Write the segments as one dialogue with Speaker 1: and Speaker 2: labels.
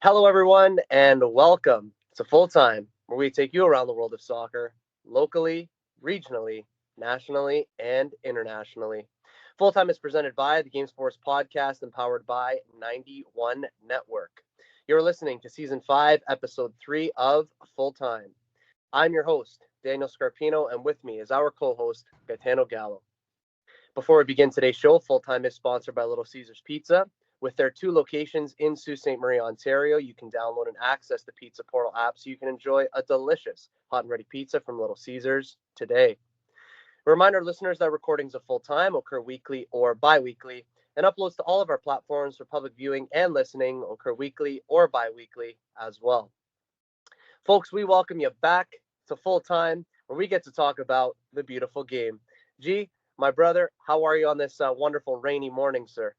Speaker 1: Hello, everyone, and welcome to Full Time, where we take you around the world of soccer, locally, regionally, nationally, and internationally. Full Time is presented by the Game Sports Podcast and powered by 91 Network. You're listening to Season 5, Episode 3 of Full Time. I'm your host, Daniel Scarpino, and with me is our co-host, Gitano Gallo. Before we begin today's show, Full Time is sponsored by Little Caesars Pizza. With their 2 locations in Sault Ste. Marie, Ontario, you can download and access the Pizza Portal app so you can enjoy a delicious hot and ready pizza from Little Caesars today. A reminder, listeners, that recordings of Full Time occur weekly or bi-weekly, and uploads to all of our platforms for public viewing and listening occur weekly or bi-weekly as well. Folks, we welcome you back to Full Time, where we get to talk about the beautiful game. G, my brother, how are you on this wonderful rainy morning, sir?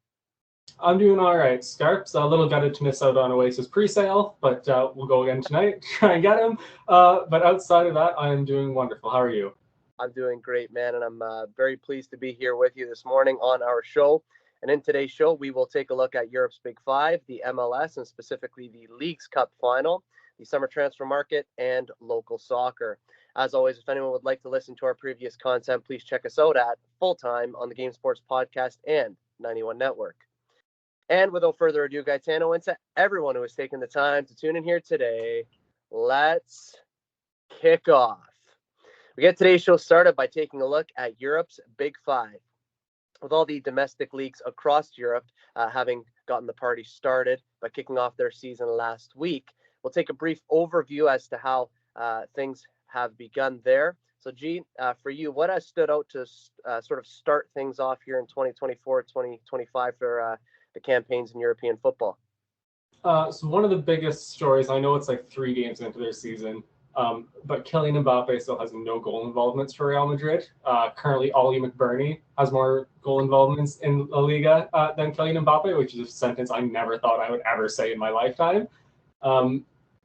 Speaker 2: I'm doing all right, Scarps. A little gutted to miss out on Oasis pre-sale, but we'll go again tonight, try and get him. But outside of that, I'm doing wonderful. How are you?
Speaker 1: I'm doing great, man, and I'm very pleased to be here with you this morning on our show. And in today's show, we will take a look at Europe's Big Five, the MLS, and specifically the Leagues Cup final, the summer transfer market, and local soccer. As always, if anyone would like to listen to our previous content, please check us out at Full Time on the Game Sports Podcast and 91 Network. And without further ado, Gaetano, and to everyone who has taken the time to tune in here today, let's kick off. We get today's show started by taking a look at Europe's Big Five. With all the domestic leagues across Europe having gotten the party started by kicking off their season last week, we'll take a brief overview as to how things have begun there. So, G, for you, what has stood out to sort of start things off here in 2024-2025 for the campaigns in European football?
Speaker 2: So one of the biggest stories, I know it's like 3 games into their season, but Kylian Mbappe still has no goal involvements for Real Madrid. Currently, Oli McBurney has more goal involvements in La Liga than Kylian Mbappe, which is a sentence I never thought I would ever say in my lifetime.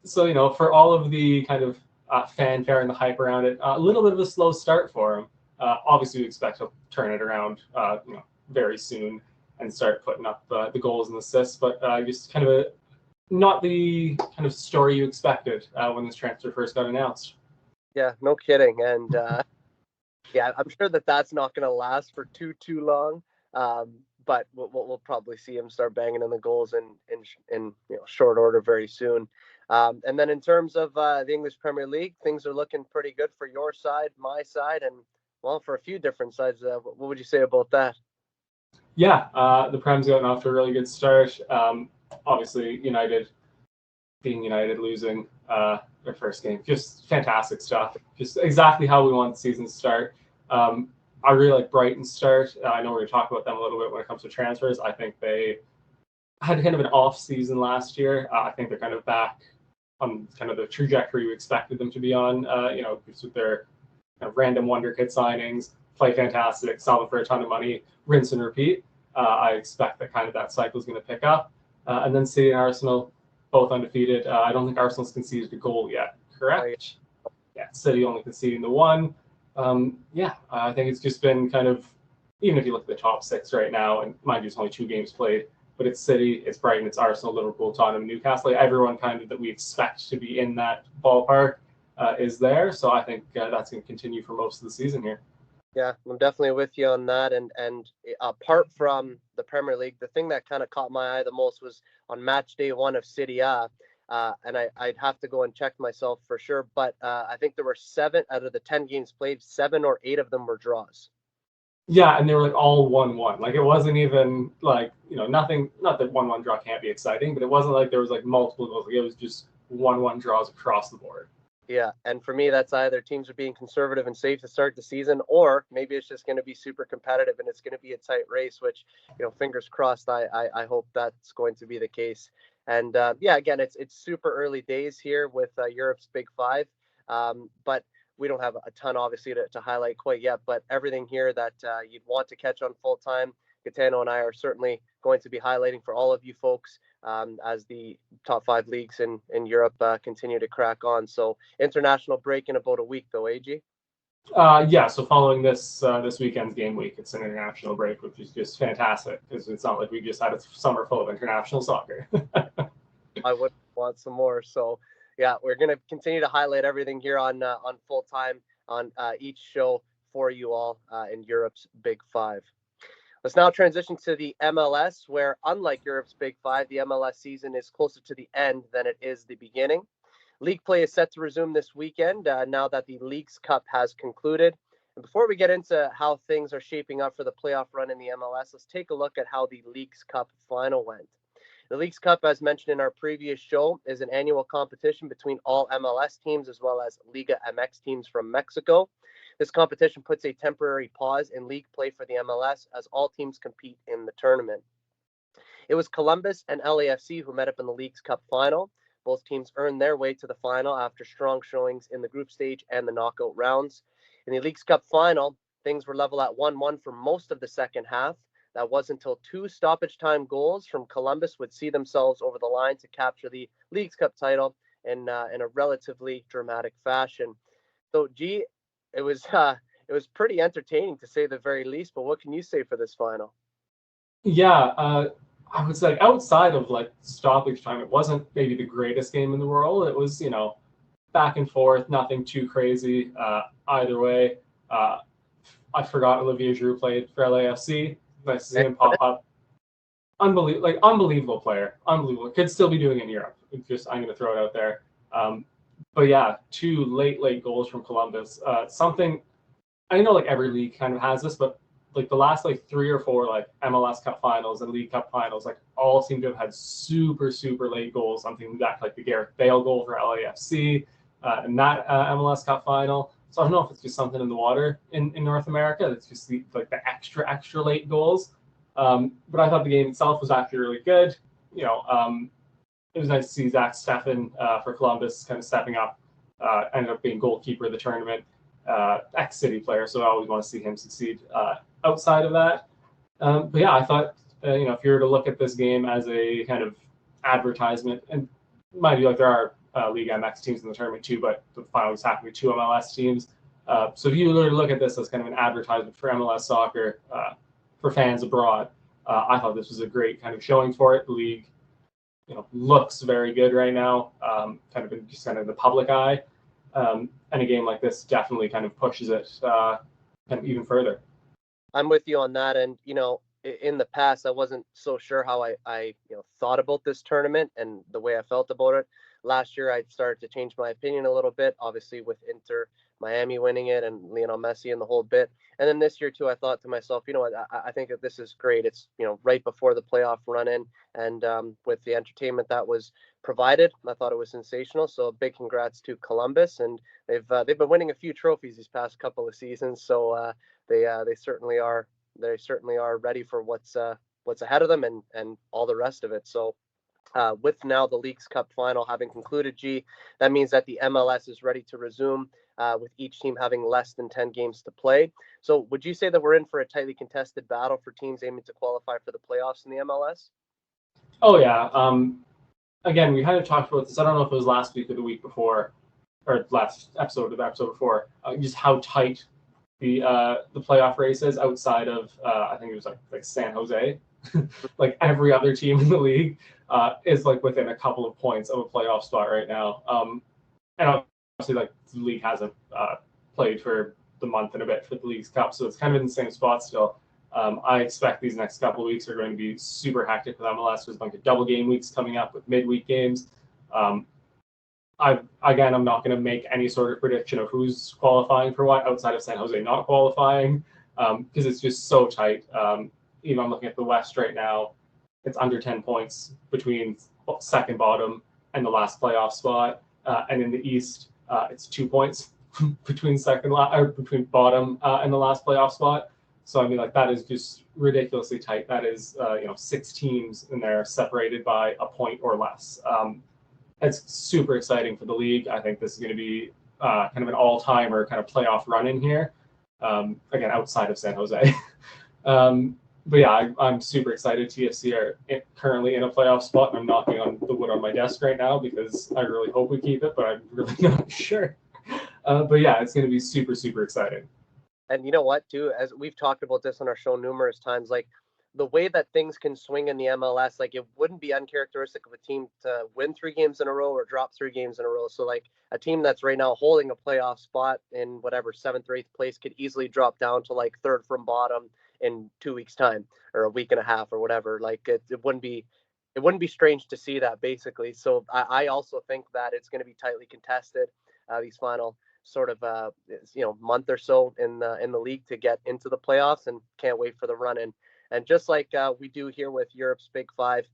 Speaker 2: So, for all of the kind of fanfare and the hype around it, a little bit of a slow start for him. Obviously, we expect to turn it around, very soon and start putting up the goals and assists, but just kind of not the kind of story you expected when this transfer first got announced.
Speaker 1: Yeah, no kidding. And yeah, I'm sure that's not going to last for too long. But we'll probably see him start banging in the goals in short order very soon. And then in terms of the English Premier League, things are looking pretty good for your side, my side, and well, for a few different sides. What would you say about that?
Speaker 2: Yeah, the Prem's gotten off to a really good start. Obviously, United losing their first game, just fantastic stuff. Just exactly how we want the season to start. I really like Brighton's start. I know we're going to talk about them a little bit when it comes to transfers. I think they had kind of an off season last year. I think they're kind of back on kind of the trajectory we expected them to be on, just with their random wonder kid signings, play fantastic, sell them for a ton of money, rinse and repeat. I expect that kind of that cycle is going to pick up. And then City and Arsenal, both undefeated. I don't think Arsenal's conceded a goal yet, correct? Yeah, City only conceding the one. I think it's just been kind of, even if you look at the top 6 right now, and mind you, it's only 2 games played, but it's City, it's Brighton, it's Arsenal, Liverpool, Tottenham, Newcastle. Everyone kind of that we expect to be in that ballpark is there. So I think that's going to continue for most of the season here.
Speaker 1: Yeah, I'm definitely with you on that. And apart from the Premier League, the thing that kind of caught my eye the most was on match day 1 of Serie A. And I'd have to go and check myself for sure. But I think there were 7 out of the 10 games played, 7 or 8 of them were draws.
Speaker 2: Yeah, and they were like all 1-1. Like it wasn't even like, nothing, not that 1-1 draw can't be exciting, but it wasn't like there was like multiple goals. Like it was just 1-1 draws across the board.
Speaker 1: Yeah, and for me, that's either teams are being conservative and safe to start the season, or maybe it's just going to be super competitive and it's going to be a tight race, which, fingers crossed, I hope that's going to be the case. And again, it's super early days here with Europe's Big Five, but we don't have a ton, obviously, to highlight quite yet. But everything here that you'd want to catch on Full Time, Gitano and I are certainly going to be highlighting for all of you folks as the top 5 leagues in Europe continue to crack on. So international break in about a week, though, AG?
Speaker 2: So following this weekend's game week, it's an international break, which is just fantastic because it's not like we just had a summer full of international soccer.
Speaker 1: I would want some more. So yeah, we're going to continue to highlight everything here on Full Time on each show for you all in Europe's Big Five. Let's now transition to the MLS, where unlike Europe's Big Five, the MLS season is closer to the end than it is the beginning. League play is set to resume this weekend now that the Leagues Cup has concluded. And before we get into how things are shaping up for the playoff run in the MLS, let's take a look at how the Leagues Cup final went. The Leagues Cup, as mentioned in our previous show, is an annual competition between all MLS teams as well as Liga MX teams from Mexico. This competition puts a temporary pause in league play for the MLS as all teams compete in the tournament. It was Columbus and LAFC who met up in the Leagues Cup final. Both teams earned their way to the final after strong showings in the group stage and the knockout rounds. In the Leagues Cup final, things were level at 1-1 for most of the second half. That was until 2 stoppage time goals from Columbus would see themselves over the line to capture the Leagues Cup title in a relatively dramatic fashion. So, G, it was pretty entertaining to say the very least. But what can you say for this final?
Speaker 2: Yeah, I was like, outside of like stoppage time, it wasn't maybe the greatest game in the world. It was, back and forth, nothing too crazy either way. I forgot Olivier Giroud played for LAFC. Nice to see him pop up. Unbelievable player. Unbelievable. Could still be doing it in Europe. I'm going to throw it out there. But yeah, 2 late goals from Columbus. Something I know like every league kind of has this, but like the last 3 or 4 MLS Cup finals and League Cup finals, all seem to have had super late goals. Something like the Gareth Bale goal for LAFC and that MLS Cup final. So I don't know if it's just something in the water in North America. It's just the extra late goals. But I thought the game itself was actually really good. It was nice to see Zach Steffen for Columbus kind of stepping up. Ended up being goalkeeper of the tournament. Ex-City player, so I always want to see him succeed outside of that. But yeah, I thought, if you were to look at this game as a kind of advertisement, and mind you, there are League MX teams in the tournament too, but the final is happening with 2 MLS teams. So if you were to look at this as kind of an advertisement for MLS soccer for fans abroad, I thought this was a great kind of showing for it. The league, looks very good right now, kind of in just kind of the public eye. And a game like this definitely kind of pushes it kind of even further.
Speaker 1: I'm with you on that. And, in the past, I wasn't so sure how I thought about this tournament and the way I felt about it. Last year, I started to change my opinion a little bit, obviously with Inter Miami winning it and Lionel Messi and the whole bit. And then this year, too, I thought to myself, I think that this is great. It's, right before the playoff run in. And with the entertainment that was provided, I thought it was sensational. So a big congrats to Columbus. And they've been winning a few trophies these past couple of seasons. So they certainly are ready for what's ahead of them and all the rest of it. So with now the Leagues Cup final having concluded, G, that means that the MLS is ready to resume with each team having less than 10 games to play. So would you say that we're in for a tightly contested battle for teams aiming to qualify for the playoffs in the MLS?
Speaker 2: Oh, yeah. Again, we kind of talked about this. I don't know if it was last week or the week before, or last episode or the episode before, just how tight the playoff race is outside of, I think it was like San Jose. Like every other team in the league is within a couple of points of a playoff spot right now. And obviously the league hasn't played for the month and a bit for the Leagues Cup, so it's kind of in the same spot still. I expect these next couple of weeks are going to be super hectic with MLS. There's a bunch of double game weeks coming up with midweek games. I'm not going to make any sort of prediction of who's qualifying for what outside of San Jose not qualifying because it's just so tight. Even I'm looking at the West right now, it's under 10 points between second bottom and the last playoff spot. And in the East, it's 2 points between between bottom and the last playoff spot. So I mean, that is just ridiculously tight. That is 6 teams in there separated by a point or less. It's super exciting for the league. I think this is going to be kind of an all-timer kind of playoff run in here. Again, outside of San Jose. But yeah, I'm super excited. TFC are currently in a playoff spot, and I'm knocking on the wood on my desk right now because I really hope we keep it, but I'm really not sure. But yeah, it's going to be super exciting.
Speaker 1: And you know what, too, as we've talked about this on our show numerous times, the way that things can swing in the MLS, like it wouldn't be uncharacteristic of a team to win 3 games in a row or drop 3 games in a row. So like a team that's right now holding a playoff spot in whatever 7th or 8th place could easily drop down to like 3rd from bottom in 2 weeks time or a week and a half or whatever. Like it wouldn't be strange to see that basically. So I also think that it's going to be tightly contested these final sort of month or so in the league to get into the playoffs, and can't wait for the run in. And just like we do here with Europe's Big Five,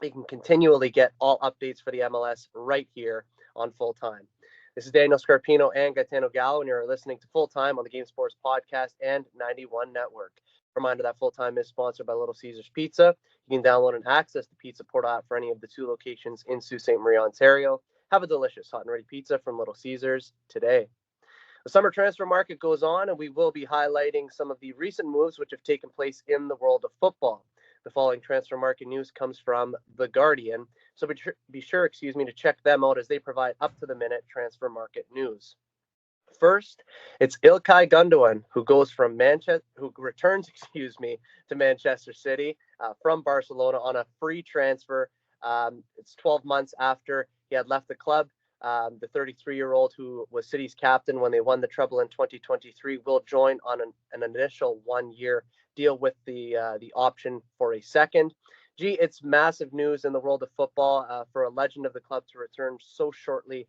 Speaker 1: you can continually get all updates for the MLS right here on Full Time. This is Daniel Scarpino and Gitano Gallo, and you're listening to Full Time on the Game Sports Podcast and 91 Network. Reminder that Full Time is sponsored by Little Caesars Pizza. You can download and access the Pizza Portal app for any of the 2 locations in Sault Ste. Marie, Ontario. Have a delicious hot and ready pizza from Little Caesars today. The summer transfer market goes on, and we will be highlighting some of the recent moves which have taken place in the world of football. The following transfer market news comes from The Guardian, so be sure to check them out as they provide up-to-the-minute transfer market news. First, it's Ilkay Gundogan, who returns to Manchester City from Barcelona on a free transfer. It's 12 months after he had left the club. The 33-year-old, who was City's captain when they won the treble in 2023, will join on an initial 1-year deal with the option for a second. It's massive news in the world of football for a legend of the club to return so shortly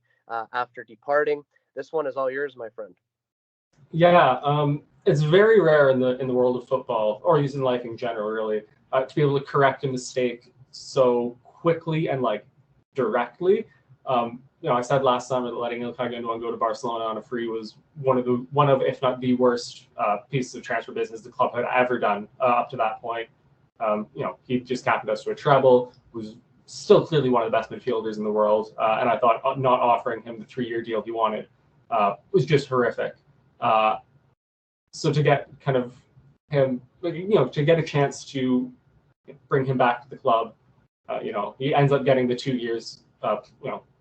Speaker 1: after departing. This one is all yours, my friend.
Speaker 2: Yeah, it's very rare in the world of football, or using life in general, really, to be able to correct a mistake so quickly and like directly. I said last summer that letting Ilkay Gundogan go to Barcelona on a free was one of if not the worst pieces of transfer business the club had ever done up to that point. He just captained us to a treble, was still clearly one of the best midfielders in the world, and I thought not offering him the 3-year deal he wanted was just horrific. So to get kind of him, to get a chance to bring him back to the club, he ends up getting the 2 years.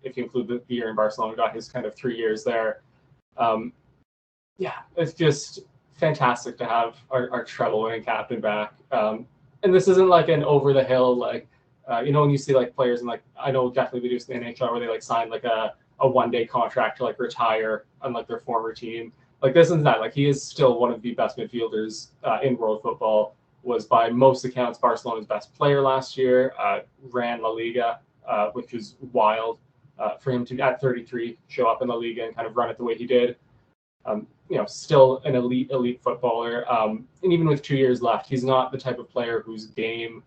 Speaker 2: If you include the year in Barcelona, got his kind of 3 years there. It's just fantastic to have our treble winning captain back. And this isn't like an over the hill, when you see like players, and like I know definitely they do in the NHL where they like sign like a 1-day contract to like retire unlike their former team. Like this isn't that. Like he is still one of the best midfielders in world football. Was by most accounts Barcelona's best player last year. Ran La Liga, which is wild for him to at 33 show up in La Liga and kind of run it the way he did. Still an elite footballer. And even with 2 years left, he's not the type of player whose game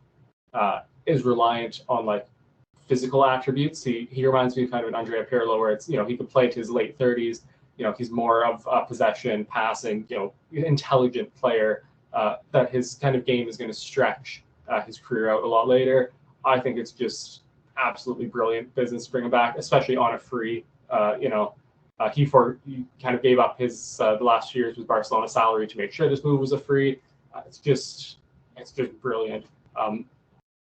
Speaker 2: is reliant on like physical attributes. He reminds me of kind of an Andrea Pirlo, where it's he could play to his late 30s. He's more of a possession, passing, intelligent player. That his kind of game is going to stretch his career out a lot later. I think it's just absolutely brilliant business to bring him back, especially on a free. He kind of gave up his the last 2 years with Barcelona salary to make sure this move was a free. It's just brilliant.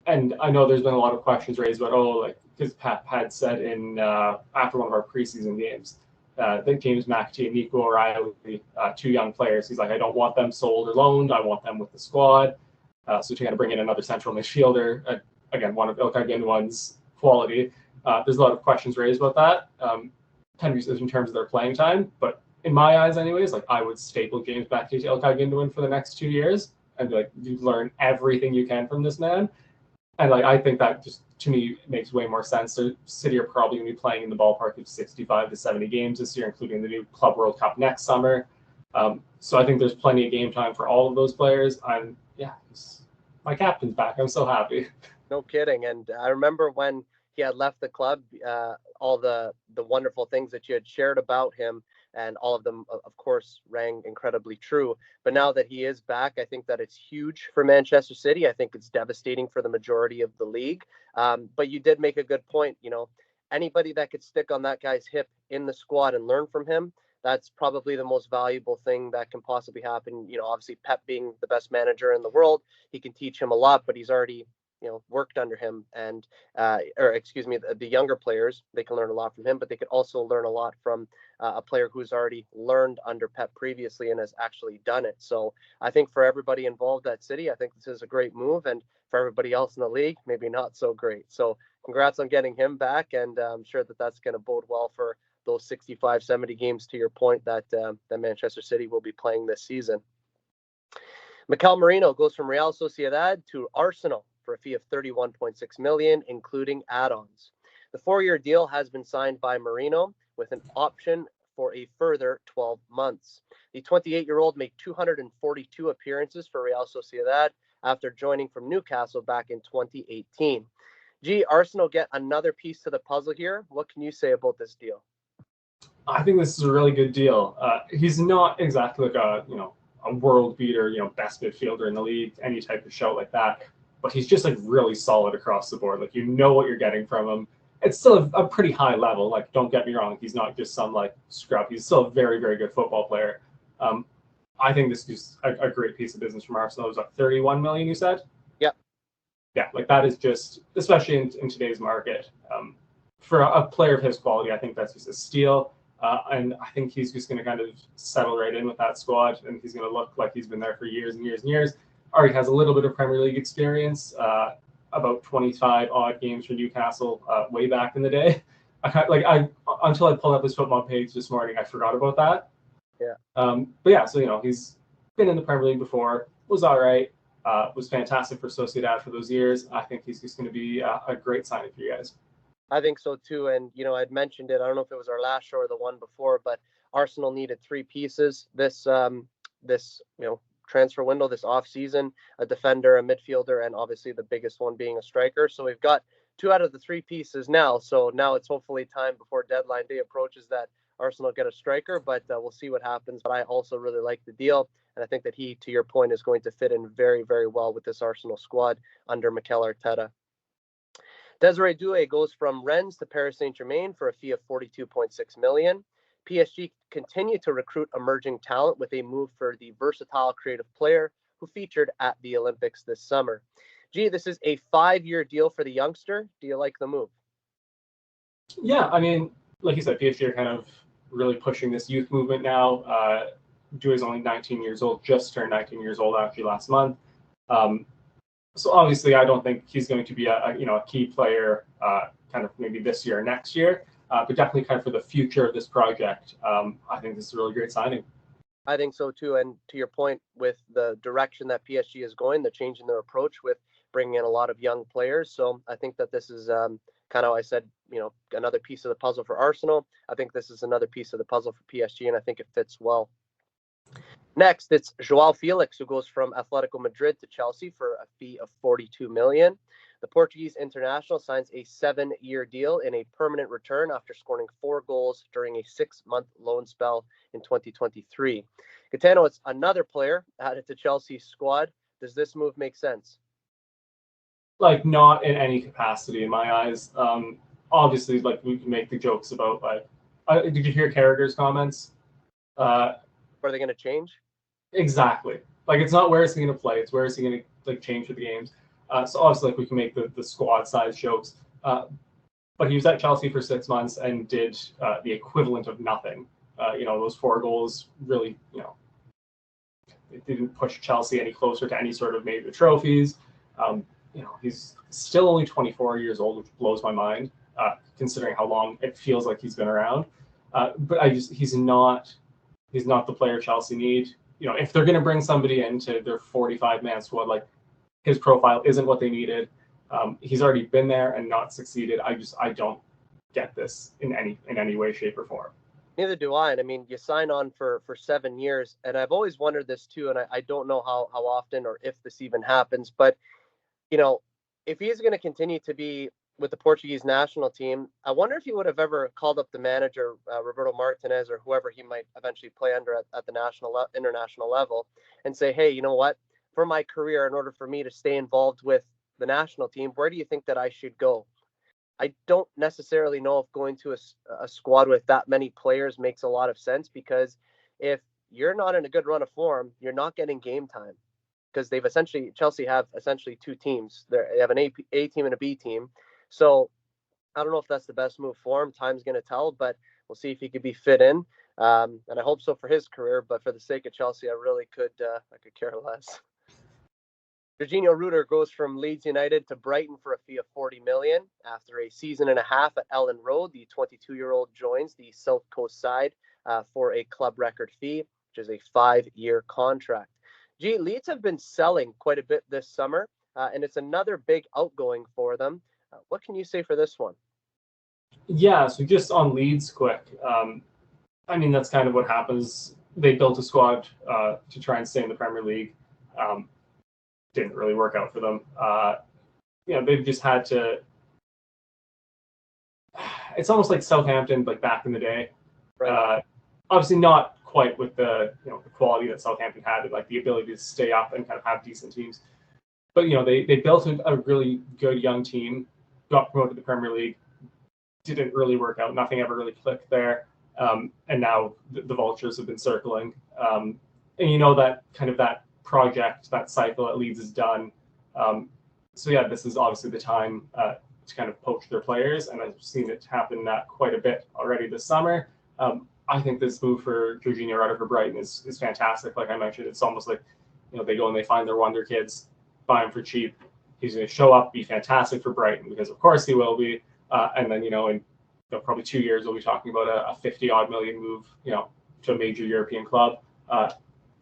Speaker 2: And I know there's been a lot of questions raised about because Pep had said in after one of our preseason games that James McAtee and Nico O'Reilly, 2 young players, he's like, I don't want them sold or loaned. I want them with the squad. So to kind of bring in another central midfielder, again, one of Ilkay Gundogan's quality. There's a lot of questions raised about that, kind of in terms of their playing time. But in my eyes, anyways, like I would staple James McAtee to Ilkay Gundogan for the next 2 years and be like, you learn everything you can from this man. And like I think that just to me makes way more sense. So City are probably going to be playing in the ballpark of 65 to 70 games this year, including the new Club World Cup next summer. So I think there's plenty of game time for all of those players. My captain's back. I'm so happy.
Speaker 1: No kidding. And I remember when he had left the club, all the wonderful things that you had shared about him, and all of them, of course, rang incredibly true. But now that he is back, I think that it's huge for Manchester City. I think it's devastating for the majority of the league. But you did make a good point. Anybody that could stick on that guy's hip in the squad and learn from him, that's probably the most valuable thing that can possibly happen. Obviously Pep being the best manager in the world, he can teach him a lot, but he's already worked under him, and the younger players, they can learn a lot from him, but they could also learn a lot from a player who's already learned under Pep previously and has actually done it. So I think for everybody involved at City, I think this is a great move, and for everybody else in the league, maybe not so great. So congrats on getting him back, and I'm sure that that's going to bode well for those 65, 70 games, to your point, that Manchester City will be playing this season. Mikel Merino goes from Real Sociedad to Arsenal for a fee of 31.6 million, including add-ons. The 4-year deal has been signed by Merino with an option for a further 12 months. The 28-year-old made 242 appearances for Real Sociedad after joining from Newcastle back in 2018. Arsenal get another piece to the puzzle here. What can you say about this deal?
Speaker 2: I think this is a really good deal. He's not exactly like a world beater, best midfielder in the league, any type of shout like that. But he's just like really solid across the board. Like, what you're getting from him. It's still a pretty high level. Like, don't get me wrong, he's not just some like scrub. He's still a very, very good football player. I think this is a great piece of business from Arsenal. It was like 31 million, you said?
Speaker 1: Yep.
Speaker 2: Yeah, like that is just, especially in today's market, for a player of his quality, I think that's just a steal. And I think he's just going to kind of settle right in with that squad, and he's going to look like he's been there for years and years and years. Already has a little bit of Premier League experience, about 25 odd games for Newcastle way back in the day. Until I pulled up his football page this morning, I forgot about that.
Speaker 1: Yeah.
Speaker 2: But yeah, so he's been in the Premier League before, was all right, was fantastic for Sociedad for those years. I think he's just going to be a great signing for you guys.
Speaker 1: I think so too. And, I'd mentioned it, I don't know if it was our last show or the one before, but Arsenal needed 3 pieces this transfer window, this off season: a defender, a midfielder, and obviously the biggest one being a striker. So we've got 2 out of the 3 pieces now. So now it's hopefully time before deadline day approaches that Arsenal get a striker, but we'll see what happens. But I also really like the deal. And I think that he, to your point, is going to fit in very, very well with this Arsenal squad under Mikel Arteta. Desiree Doué goes from Rennes to Paris Saint-Germain for a fee of 42.6 million. PSG continue to recruit emerging talent with a move for the versatile creative player who featured at the Olympics this summer. This is a 5-year deal for the youngster. Do you like the move?
Speaker 2: Yeah, I mean, like you said, PSG are kind of really pushing this youth movement now. Doué's only 19 years old, just turned 19 years old actually last month. So obviously, I don't think he's going to be a key player kind of maybe this year or next year, but definitely kind of for the future of this project. I think this is a really great signing.
Speaker 1: I think so too. And to your point, with the direction that PSG is going, they're changing their approach with bringing in a lot of young players. So I think that this is kind of how I said, another piece of the puzzle for Arsenal. I think this is another piece of the puzzle for PSG, and I think it fits well. Next, it's João Felix, who goes from Atletico Madrid to Chelsea for a fee of 42 million. The Portuguese international signs a 7-year deal in a permanent return after scoring 4 goals during a 6-month loan spell in 2023. Gitano, it's another player added to Chelsea's squad. Does this move make sense?
Speaker 2: Like, not in any capacity in my eyes. Obviously, like, we can make the jokes about, like, did you hear Carragher's comments?
Speaker 1: Are they going to change?
Speaker 2: Exactly. Like, it's not where is he going to play, it's where is he going to like change for the games. So obviously, like, we can make the squad size jokes. But he was at Chelsea for 6 months and did the equivalent of nothing. Those 4 goals really, it didn't push Chelsea any closer to any sort of major trophies. He's still only 24 years old, which blows my mind, considering how long it feels like he's been around. But he's not the player Chelsea need. If they're going to bring somebody into their 45-man squad, like, his profile isn't what they needed. He's already been there and not succeeded. I don't get this in any way, shape, or form.
Speaker 1: Neither do I. And I mean, you sign on for 7 years, and I've always wondered this too, and I don't know how often or if this even happens, but if he's going to continue to be with the Portuguese national team, I wonder if he would have ever called up the manager, Roberto Martinez, or whoever he might eventually play under at the international level, and say, hey, you know what? For my career, in order for me to stay involved with the national team, where do you think that I should go? I don't necessarily know if going to a squad with that many players makes a lot of sense, because if you're not in a good run of form, you're not getting game time. because Chelsea have essentially two teams. They have an A team and a B team. So I don't know if that's the best move for him. Time's going to tell, but we'll see if he could be fit in. And I hope so for his career, but for the sake of Chelsea, I really could care less. Jorginho Ruder goes from Leeds United to Brighton for a fee of 40 million. After a season and a half at Ellen Road, the 22-year-old joins the South Coast side for a club record fee, which is a 5-year contract. Leeds have been selling quite a bit this summer, and it's another big outgoing for them. What can you say for this one?
Speaker 2: Yeah, so just on Leeds quick. I mean, that's kind of what happens. They built a squad to try and stay in the Premier League. Didn't really work out for them. They've just had to. It's almost like Southampton, like back in the day.
Speaker 1: Right.
Speaker 2: Obviously, not quite with the the quality that Southampton had, like the ability to stay up and kind of have decent teams. But they built a really good young team, got promoted to the Premier League. Didn't really work out. Nothing ever really clicked there. And now the vultures have been circling. And that kind of that project, that cycle at Leeds is done. This is obviously the time to kind of poach their players, and I've seen it happen quite a bit already this summer. I think this move for Jorginho Ruder for Brighton is fantastic. Like I mentioned, it's almost like they go and they find their wonder kids, buy him for cheap. He's going to show up, be fantastic for Brighton, because of course he will be. And then in probably 2 years we'll be talking about a 50-odd million move to a major European club.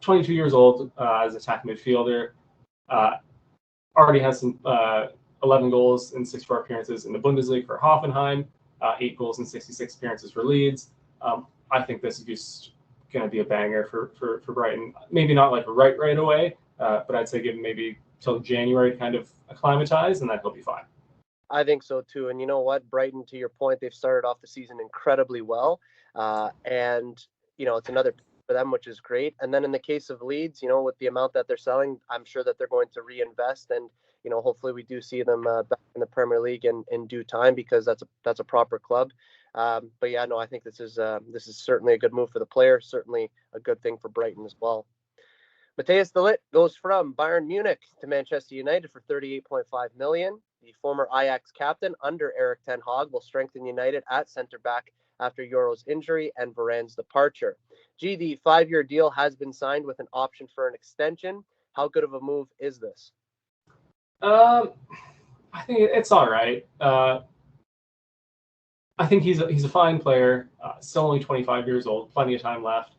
Speaker 2: 22 years old as attacking midfielder, already has some 11 goals in 64 appearances in the Bundesliga for Hoffenheim, 8 goals in 66 appearances for Leeds. I think this is just going to be a banger for Brighton. Maybe not like right away, but I'd say give him maybe till January to kind of acclimatize, and then he'll be fine.
Speaker 1: I think so too. And you know what, Brighton, to your point, they've started off the season incredibly well. And it's another for them, which is great. And then in the case of Leeds, with the amount that they're selling, I'm sure that they're going to reinvest, and hopefully we do see them back in the Premier League in due time, because that's a proper club. But yeah, no, I think this is certainly a good move for the player, certainly a good thing for Brighton as well. Matthias de Ligt goes from Bayern Munich to Manchester United for 38.5 million. The former Ajax captain under Erik ten Hag will strengthen United at centre back after Euro's injury and Varane's departure. The 5-year deal has been signed with an option for an extension. How good of a move is this?
Speaker 2: I think it's all right. I think he's a fine player. Still only 25 years old, plenty of time left.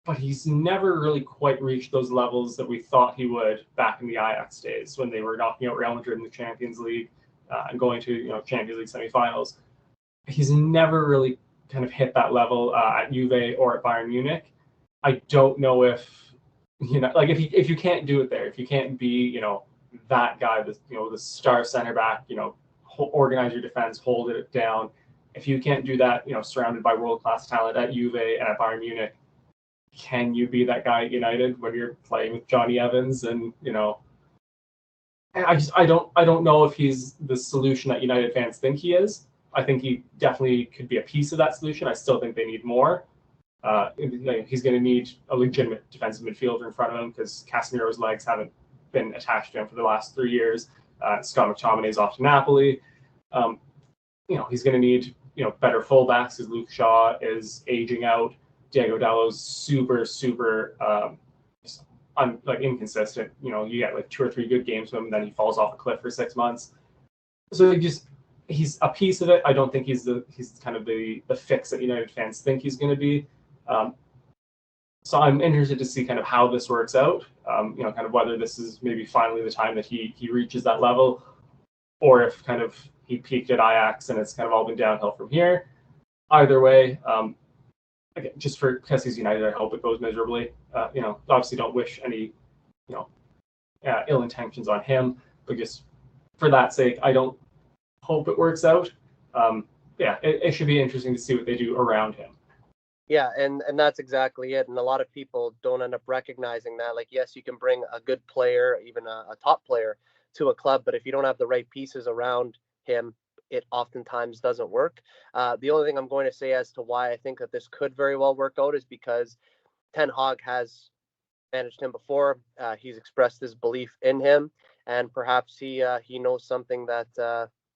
Speaker 2: But he's never really quite reached those levels that we thought he would back in the Ajax days, when they were knocking out Real Madrid in the Champions League and going to Champions League semifinals. He's never really kind of hit that level at Juve or at Bayern Munich. I don't know if if you can't do it there, if you can't be that guy, the star center back, organize your defense, hold it down. If you can't do that, surrounded by world-class talent at Juve and at Bayern Munich, can you be that guy at United when you're playing with Johnny Evans? And I don't know if he's the solution that United fans think he is. I think he definitely could be a piece of that solution. I still think they need more. He's going to need a legitimate defensive midfielder in front of him, because Casemiro's legs haven't been attached to him for the last 3 years. Scott McTominay's off to Napoli. He's going to need better fullbacks, because Luke Shaw is aging out. Diego Dallo's super inconsistent. You get like 2 or 3 good games from him, then he falls off a cliff for 6 months. So he's a piece of it. I don't think he's kind of the fix that United fans think he's going to be. So I'm interested to see kind of how this works out. Kind of whether this is maybe finally the time that he reaches that level, or if kind of he peaked at Ajax and it's kind of all been downhill from here. Either way, again, just because he's United, I hope it goes miserably. Obviously don't wish any ill intentions on him, but just for that sake, I don't hope it works out. It should be interesting to see what they do around him.
Speaker 1: Yeah, and that's exactly it. And a lot of people don't end up recognizing that. Like, yes, you can bring a good player, even a top player, to a club, but if you don't have the right pieces around him, it oftentimes doesn't work. The only thing I'm going to say as to why I think that this could very well work out is because Ten Hag has managed him before. He's expressed his belief in him, and perhaps he knows something that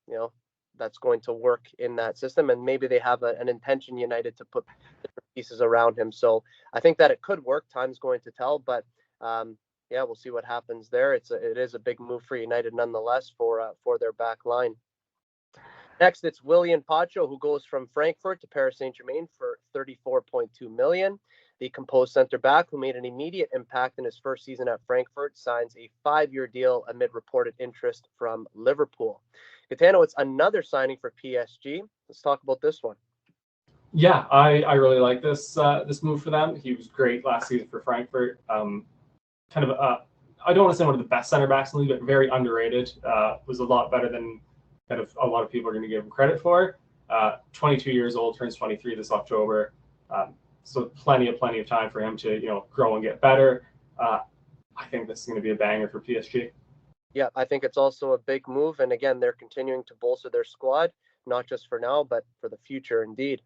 Speaker 1: you know that's going to work in that system, and maybe they have an intention United to put different pieces around him. So I think that it could work. Time's going to tell, but yeah, we'll see what happens there. It is a big move for United nonetheless for their back line. Next, it's Willian Pacho, who goes from Frankfurt to Paris Saint-Germain for 34.2 million. The composed center back, who made an immediate impact in his first season at Frankfurt, signs a 5-year deal amid reported interest from Liverpool. Gitano, it's another signing for PSG. Let's talk about this one.
Speaker 2: Yeah, I really like this move for them. He was great last season for Frankfurt. Kind of I don't want to say one of the best center backs in the league, but very underrated. Was a lot better than kind of a lot of people are going to give him credit for. 22 years old, turns 23 this October. So plenty of time for him to grow and get better. I think this is going to be a banger for PSG.
Speaker 1: Yeah, I think it's also a big move, and again, they're continuing to bolster their squad, not just for now, but for the future, indeed.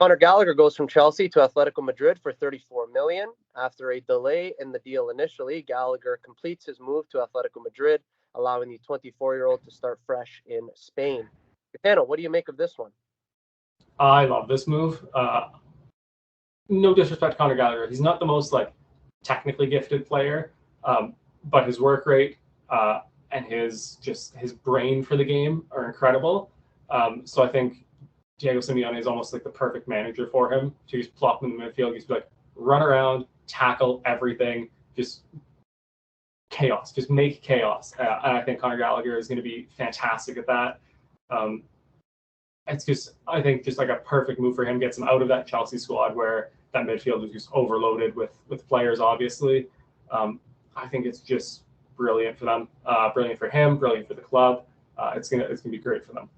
Speaker 1: Conor Gallagher goes from Chelsea to Atletico Madrid for 34 million. After a delay in the deal initially, Gallagher completes his move to Atletico Madrid, allowing the 24-year-old to start fresh in Spain. Gitano, what do you make of this one?
Speaker 2: I love this move. No disrespect to Conor Gallagher. He's not the most technically gifted player, but his work rate and his brain for the game are incredible. So I think Diego Simeone is almost like the perfect manager for him to just plop him in the midfield. He's like, run around, tackle everything, just chaos, just make chaos. And I think Conor Gallagher is going to be fantastic at that. It's just, I think, just like a perfect move for him. Gets him out of that Chelsea squad where that midfield is just overloaded with players, obviously. I think it's just brilliant for them, brilliant for him, brilliant for the club. It's gonna be great for them.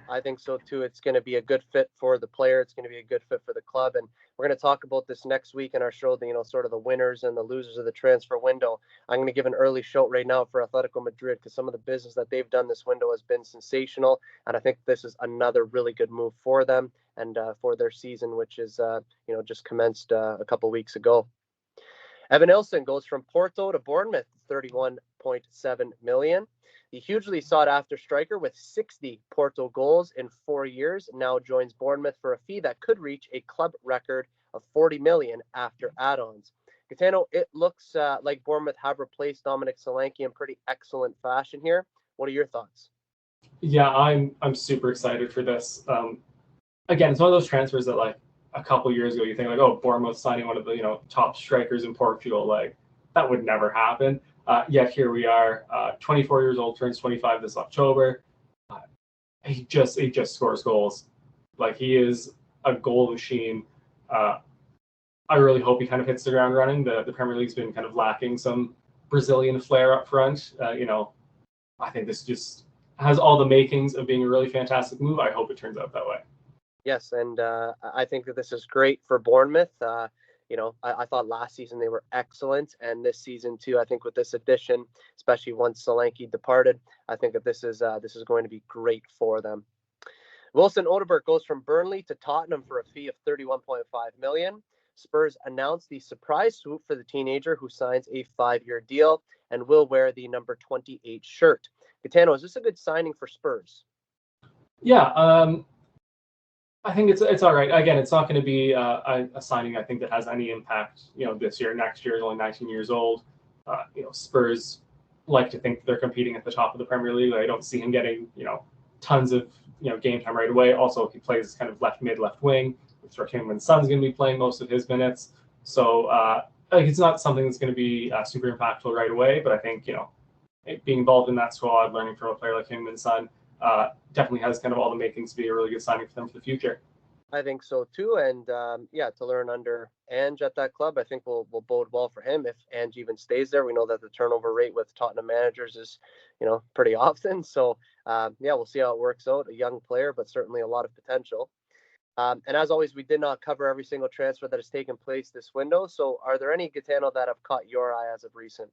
Speaker 1: I think so too. It's going to be a good fit for the player. It's going to be a good fit for the club. And we're going to talk about this next week in our show, sort of the winners and the losers of the transfer window. I'm going to give an early shout right now for Atletico Madrid because some of the business that they've done this window has been sensational. And I think this is another really good move for them and for their season, which is, just commenced a couple weeks ago. Evan Nilsson goes from Porto to Bournemouth, 31.7 million. The hugely sought-after striker with 60 Porto goals in 4 years now joins Bournemouth for a fee that could reach a club record of 40 million after add-ons. Gitano, it looks like Bournemouth have replaced Dominic Solanke in pretty excellent fashion here. What are your thoughts?
Speaker 2: Yeah, I'm super excited for this. Again, it's one of those transfers that a couple years ago you think oh, Bournemouth signing one of the top strikers in Portugal, that would never happen. Yet here we are, 24 years old, turns 25 this October. He just scores goals. He is a goal machine. I really hope he kind of hits the ground running. The Premier League's been kind of lacking some Brazilian flair up front. I think this just has all the makings of being a really fantastic move. I hope it turns out that way.
Speaker 1: Yes, and I think that this is great for Bournemouth. I thought last season they were excellent, and this season too. I think with this addition, especially once Solanke departed, I think that this is going to be great for them. Wilson Odobert goes from Burnley to Tottenham for a fee of 31.5 million. Spurs announced the surprise swoop for the teenager who signs a 5-year deal and will wear the number 28 shirt. Gitano, is this a good signing for Spurs?
Speaker 2: Yeah, I think it's all right. Again, it's not going to be a signing I think that has any impact, this year. Next year is only 19 years old. Spurs like to think they're competing at the top of the Premier League. I don't see him getting, tons of, game time right away. Also, he plays kind of left mid, left wing, which Raheem Son's going to be playing most of his minutes. So it's not something that's going to be super impactful right away. But I think, being involved in that squad, learning from a player like him and Son, definitely has kind of all the makings to be a really good signing for them for the future.
Speaker 1: I think so too, and to learn under Ange at that club, I think will bode well for him if Ange even stays there. We know that the turnover rate with Tottenham managers is, pretty often. So we'll see how it works out. A young player, but certainly a lot of potential. And as always, we did not cover every single transfer that has taken place this window. So are there any, Gitano, that have caught your eye as of recent?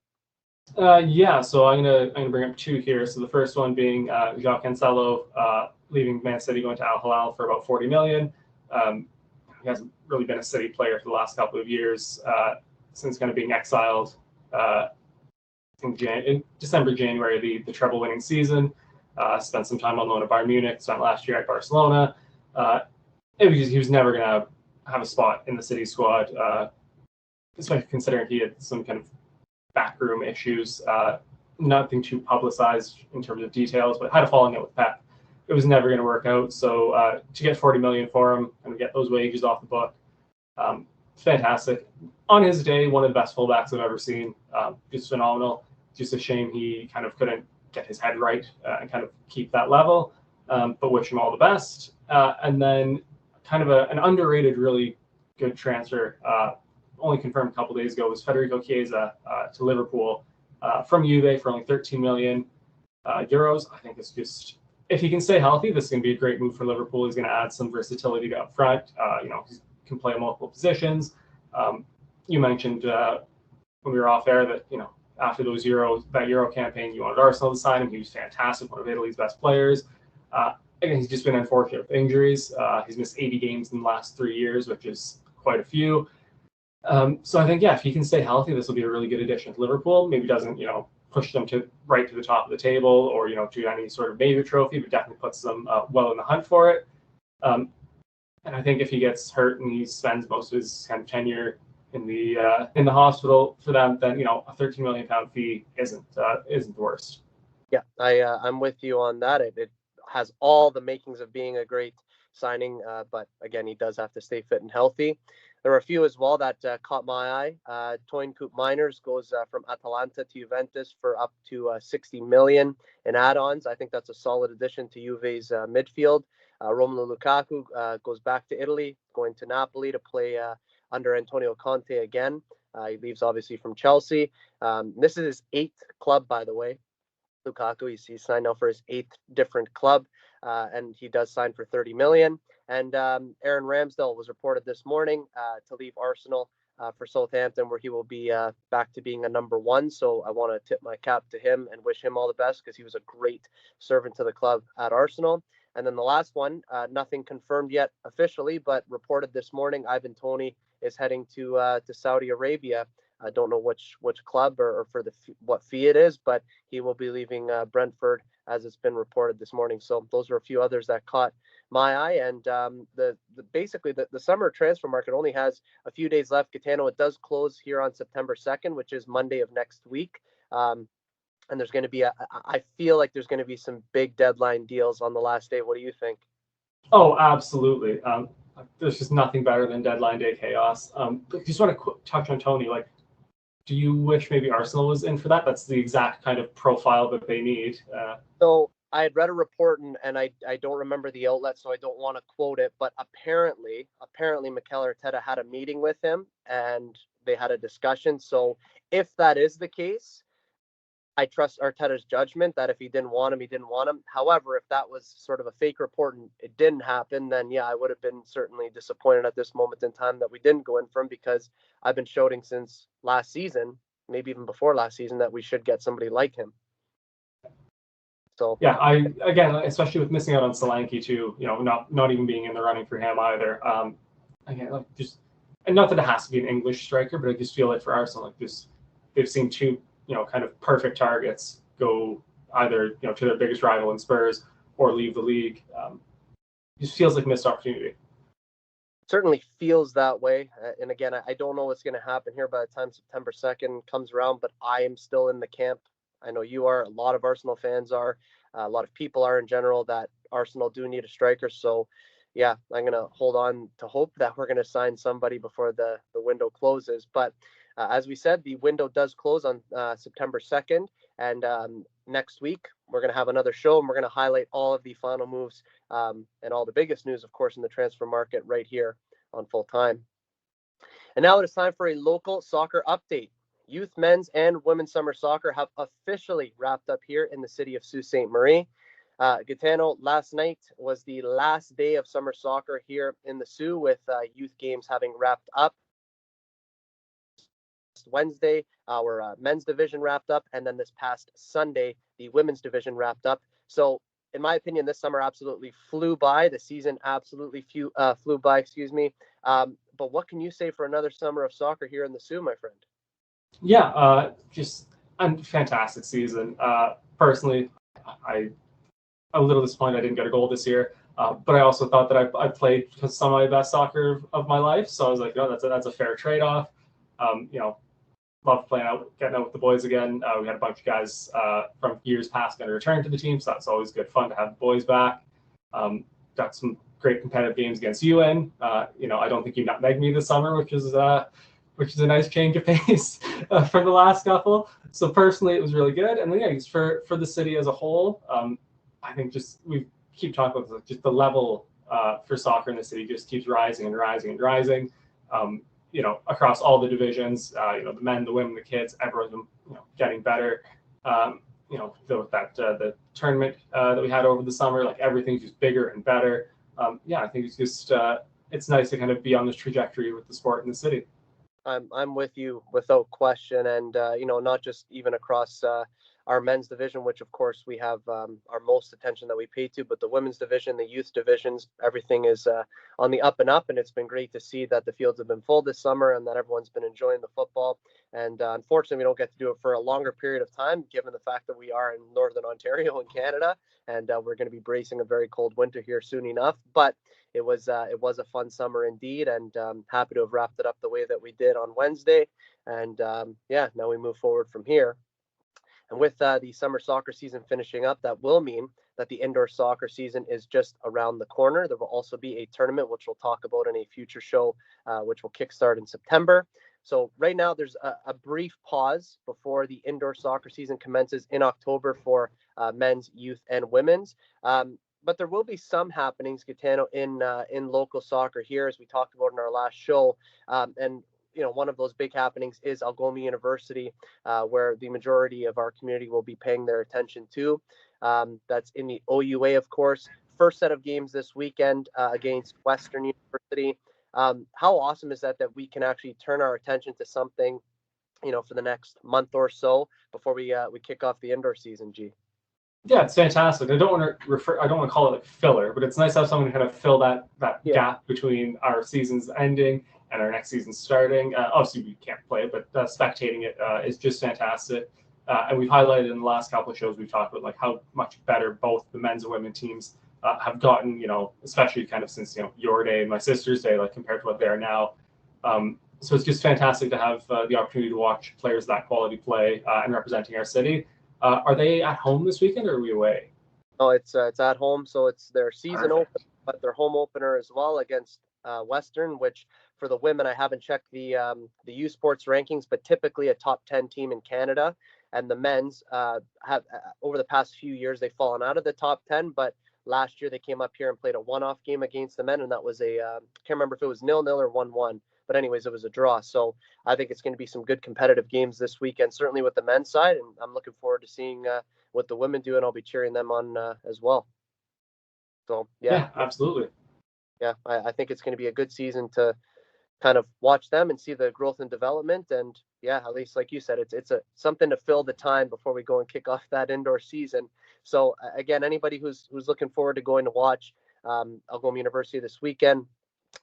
Speaker 2: So I'm gonna bring up two here. So the first one being João Cancelo leaving Man City, going to Al Hilal for about 40 million. He hasn't really been a City player for the last couple of years. since kind of being exiled in December, January, the treble-winning season. Spent some time on loan at Bayern Munich. Spent last year at Barcelona. He was never going to have a spot in the City squad, especially considering he had some kind of backroom issues. Nothing too publicized in terms of details, but had a falling out with Pep. It was never going to work out. So to get 40 million for him and get those wages off the book, fantastic. On his day, one of the best fullbacks I've ever seen. Just phenomenal. Just a shame he kind of couldn't get his head right and kind of keep that level. But wish him all the best. And then kind of an underrated, really good transfer, only confirmed a couple days ago, was Federico Chiesa to Liverpool from Juve for only 13 million euros. I think it's just, if he can stay healthy, this is going to be a great move for Liverpool. He's going to add some versatility to up front. He can play multiple positions. You mentioned when we were off air that, after that Euro campaign, you wanted Arsenal to sign him. He was fantastic, one of Italy's best players. Again, he's just been unfortunate with injuries. He's missed 80 games in the last 3 years, which is quite a few. So I think, if he can stay healthy, this will be a really good addition to Liverpool. Maybe doesn't, push them right to the top of the table or, to any sort of major trophy, but definitely puts them well in the hunt for it. And I think if he gets hurt and he spends most of his kind of tenure in the hospital for them, then, a 13 million pound fee isn't the worst.
Speaker 1: Yeah, I'm with you on that. It has all the makings of being a great signing, but again, he does have to stay fit and healthy. There were a few as well that caught my eye. Toyn Koop-Miners goes from Atalanta to Juventus for up to 60 million in add-ons. I think that's a solid addition to Juve's midfield. Romelu Lukaku goes back to Italy, going to Napoli to play under Antonio Conte again. He leaves obviously from Chelsea. This is his 8th club, by the way. Lukaku, he's signed now for his 8th different club, and he does sign for 30 million. And Aaron Ramsdale was reported this morning to leave Arsenal for Southampton, where he will be back to being a number 1. So I want to tip my cap to him and wish him all the best, because he was a great servant to the club at Arsenal. And then the last one, nothing confirmed yet officially, but reported this morning, Ivan Toney is heading to Saudi Arabia. I don't know which club or for what fee it is, but he will be leaving Brentford, as it's been reported this morning. So those are a few others that caught my eye. And basically the summer transfer market only has a few days left. Gitano, it does close here on September 2nd, which is Monday of next week. And there's going to be I feel like there's going to be some big deadline deals on the last day. What do you think?
Speaker 2: Oh, absolutely. There's just nothing better than deadline day chaos. But just want to touch on Toney. Do you wish maybe Arsenal was in for that? That's the exact kind of profile that they need.
Speaker 1: So I had read a report, and I don't remember the outlet, so I don't want to quote it, but apparently Mikel Arteta had a meeting with him and they had a discussion. So if that is the case, I trust Arteta's judgment that if he didn't want him, he didn't want him. However, if that was sort of a fake report and it didn't happen, then I would have been certainly disappointed at this moment in time that we didn't go in for him, because I've been shouting since last season, maybe even before last season, that we should get somebody like him. So
Speaker 2: again, especially with missing out on Solanke too, not even being in the running for him either. Again, just, and not that it has to be an English striker, but I just feel like for Arsenal, they've seen two kind of perfect targets go either, to their biggest rival in Spurs or leave the league. Just feels like missed opportunity.
Speaker 1: Certainly feels that way. And again, I don't know what's going to happen here by the time September 2nd comes around, but I am still in the camp. I know you are. A lot of Arsenal fans are. A lot of people are in general, that Arsenal do need a striker. So, I'm going to hold on to hope that we're going to sign somebody before the window closes. But as we said, the window does close on September 2nd. And next week, we're going to have another show, and we're going to highlight all of the final moves and all the biggest news, of course, in the transfer market right here on Full Time. And now it is time for a local soccer update. Youth, men's, and women's summer soccer have officially wrapped up here in the city of Sault Ste. Marie. Gitano, last night was the last day of summer soccer here in the Soo, with youth games having wrapped up. Wednesday, our men's division wrapped up, and then this past Sunday, the women's division wrapped up. So in my opinion, this summer absolutely flew by. The season absolutely flew by, excuse me. But what can you say for another summer of soccer here in the Sioux, my friend?
Speaker 2: Yeah, just a fantastic season. Personally, I a little disappointed I didn't get a goal this year, but I also thought that I played some of my best soccer of my life. So I was like, that's a fair trade-off. Love playing out, getting out with the boys again. We had a bunch of guys from years past going to return to the team, so that's always good fun to have the boys back. Got some great competitive games against UN. I don't think you nutmegged me this summer, which is a nice change of pace from the last couple. So personally, it was really good. And then for the city as a whole, I think we keep talking about just the level for soccer in the city just keeps rising and rising and rising. Across all the divisions, the men, the women, the kids, everyone's getting better. The tournament that we had over the summer, like everything's just bigger and better. I think it's nice to kind of be on this trajectory with the sport in the city.
Speaker 1: I'm with you without question, and not just even across our men's division, which of course we have our most attention that we pay to, but the women's division, the youth divisions, everything is on the up and up, and it's been great to see that the fields have been full this summer and that everyone's been enjoying the football. And unfortunately, we don't get to do it for a longer period of time, given the fact that we are in Northern Ontario in Canada, and we're going to be bracing a very cold winter here soon enough. But it was a fun summer indeed, and happy to have wrapped it up the way that we did on Wednesday. And now we move forward from here. And with the summer soccer season finishing up, that will mean that the indoor soccer season is just around the corner. There will also be a tournament, which we'll talk about in a future show, which will kickstart in September. So right now, there's a brief pause before the indoor soccer season commences in October for men's, youth, and women's. But there will be some happenings, Gitano, in local soccer here, as we talked about in our last show. And one of those big happenings is Algoma University, where the majority of our community will be paying their attention to. That's in the OUA, of course. First set of games this weekend against Western University. How awesome is that we can actually turn our attention to something, for the next month or so before we kick off the indoor season, G?
Speaker 2: Yeah, it's fantastic. I don't want to call it like filler, but it's nice to have someone to kind of fill that gap between our seasons ending and our next season starting. Obviously, we can't play it, but spectating it is just fantastic. And we've highlighted in the last couple of shows, we've talked about like how much better both the men's and women's teams have gotten, especially kind of since, your day and my sister's day, like compared to what they are now. So it's just fantastic to have the opportunity to watch players of that quality play and representing our city. Are they at home this weekend or are we away?
Speaker 1: Oh, it's at home, so it's their season opener, but their home opener as well against Western, which for the women, I haven't checked the U Sports rankings, but typically a top 10 team in Canada. And the men's have over the past few years, they've fallen out of the top 10, but last year they came up here and played a one-off game against the men, and that was I can't remember if it was 0-0 or 1-1. But anyways, it was a draw. So I think it's going to be some good competitive games this weekend, certainly with the men's side. And I'm looking forward to seeing what the women do, and I'll be cheering them on as well. So,
Speaker 2: yeah, absolutely.
Speaker 1: Yeah, I think it's going to be a good season to kind of watch them and see the growth and development. And yeah, at least like you said, it's something to fill the time before we go and kick off that indoor season. So again, anybody who's looking forward to going to watch Algoma University this weekend,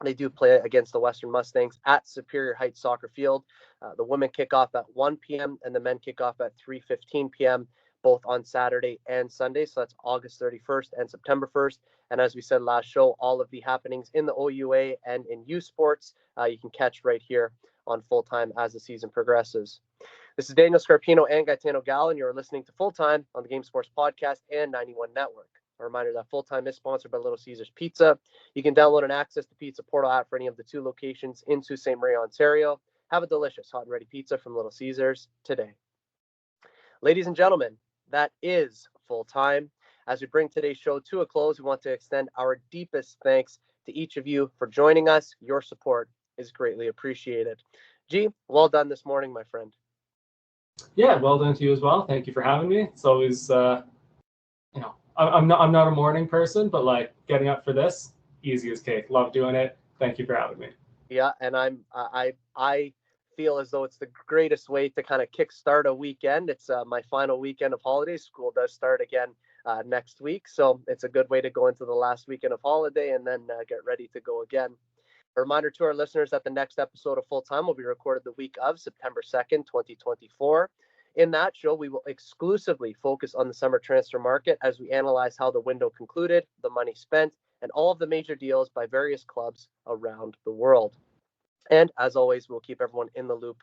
Speaker 1: they do play against the Western Mustangs at Superior Heights Soccer Field. The women kick off at 1 p.m. and the men kick off at 3:15 p.m. both on Saturday and Sunday. So that's August 31st and September 1st. And as we said last show, all of the happenings in the OUA and in U Sports, you can catch right here on Full Time as the season progresses. This is Daniel Scarpino and Gitano Gallo, and you're listening to Full Time on the Game Sports Podcast and 91 Network. A reminder that Full Time is sponsored by Little Caesars Pizza. You can download and access the Pizza Portal app for any of the 2 locations in Sault Ste. Marie, Ontario. Have a delicious hot and ready pizza from Little Caesars today. Ladies and gentlemen, that is Full Time. As we bring today's show to a close, we want to extend our deepest thanks to each of you for joining us. Your support is greatly appreciated. G, well done this morning, my friend.
Speaker 2: Yeah, well done to you as well. Thank you for having me. It's always, I'm not a morning person, but like getting up for this, easy as cake. Love doing it. Thank you for having me.
Speaker 1: Yeah, and I feel as though it's the greatest way to kind of kickstart a weekend. It's my final weekend of holidays. School does start again next week. So it's a good way to go into the last weekend of holiday and then get ready to go again. A reminder to our listeners that the next episode of Full Time will be recorded the week of September 2nd, 2024. In that show, we will exclusively focus on the summer transfer market as we analyze how the window concluded, the money spent, and all of the major deals by various clubs around the world. And as always, we'll keep everyone in the loop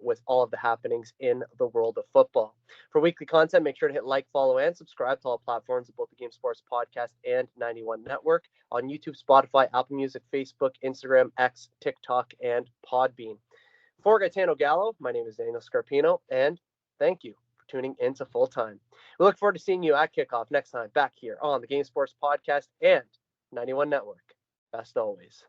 Speaker 1: with all of the happenings in the world of football. For weekly content, make sure to hit like, follow, and subscribe to all platforms of both the Game Sports Podcast and 91 Network on YouTube, Spotify, Apple Music, Facebook, Instagram, X, TikTok, and Podbean. For Gitano Gallo, my name is Daniel Scarpino, and thank you for tuning in to Full Time. We look forward to seeing you at kickoff next time back here on the Game Sports Podcast and 91 Network. Best always.